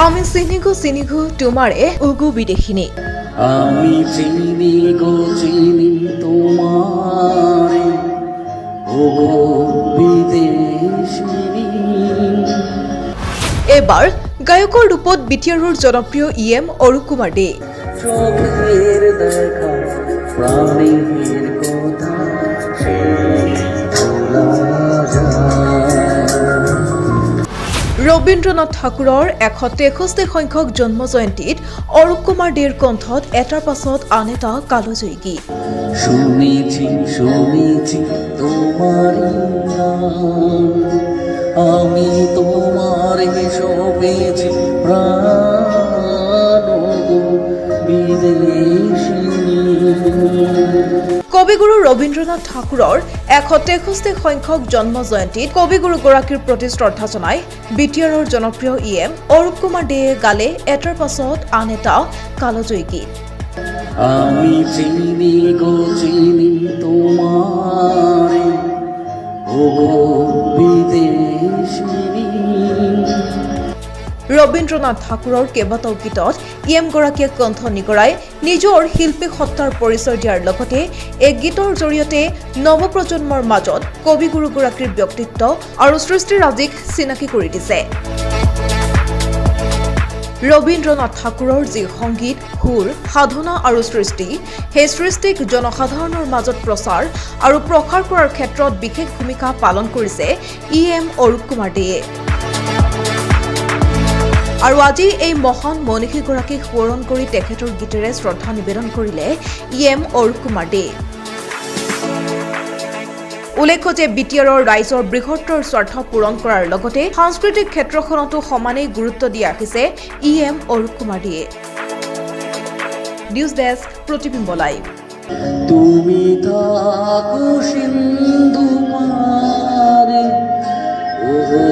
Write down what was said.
আমি চিনিগো তোমারে উগু বিদেশিনী। আমি চিনি তোমারে ওগো বিদেশিনী। এবাৰ গায়কৰ ৰূপত বিটিআৰৰ জনপ্ৰিয় EM অৰূপ কুমাৰ দে। চোখের দেখা প্রাণের কথা সেই ভোলা যায়। ৰবীন্দ্ৰনাথ ঠাকুৰৰ 163 সংখ্যক জন্ম জয়ন্তীত অৰূপ কুমাৰ দেৰ কণ্ঠত এটাৰ পাছত আন এটা কালজয়ী গীত। শুনেছি তোমারি নাম, আমি তোমার সবেছি প্রাণ বিদেশিনী। কবিগুৰু ৰবীন্দ্ৰনাথ ঠাকুৰৰ 163 সংখ্যক জন্ম জয়ন্তীত কবিগুৰুগৰাকীৰ প্ৰতি শ্ৰদ্ধা জনাই বিটিআৰৰ জনপ্ৰিয় EM অৰূপ কুমাৰ দেয়ে গালে এটাৰ পাছত আন এটা কালজয়ী গীত। আমি চিনি তোমারে ওগো বিদেশিনী। ৰবীন্দ্ৰনাথ ঠাকুৰৰ কেইবাটাও গীতত EM গৰাকীয়ে কণ্ঠ নিগৰাই নিজৰ শিল্পী সত্তাৰ পৰিচয় দিয়াৰ লগতে এই গীতৰ জৰিয়তে নৱপ্ৰজন্মৰ মাজত কবিগুৰুগৰাকীৰ ব্যক্তিত্ব আৰু সৃষ্টিৰাজিক চিনাকি কৰি দিছে। ৰবীন্দ্ৰনাথ ঠাকুৰৰ যি সংগীত, সুৰ, সাধনা আৰু সৃষ্টি, সেই সৃষ্টিক জনসাধাৰণৰ মাজত প্ৰচাৰ আৰু প্ৰসাৰ কৰাৰ ক্ষেত্ৰত বিশেষ ভূমিকা পালন কৰিছে EM অৰূপ কুমাৰ দেয়ে। আৰু আজি এই মহান মনীষীগৰাকীক সোঁৱৰণ কৰি তেখেতৰ গীতেৰে শ্ৰদ্ধা নিবেদন কৰিলে EM অৰূপ কুমাৰ দে। উল্লেখ্য যে বিটিআৰৰ ৰাইজৰ বৃহত্তৰ স্বাৰ্থ পূৰণ কৰাৰ লগতে সাংস্কৃতিক ক্ষেত্ৰখনতো সমানেই গুৰুত্ব দি আহিছে EM অৰূপ কুমাৰ দিয়ে। নিউজ ডেস্ক, প্ৰতিবিম্ব লাইভ। তুমি থাকো সিন্ধু মারে ওগো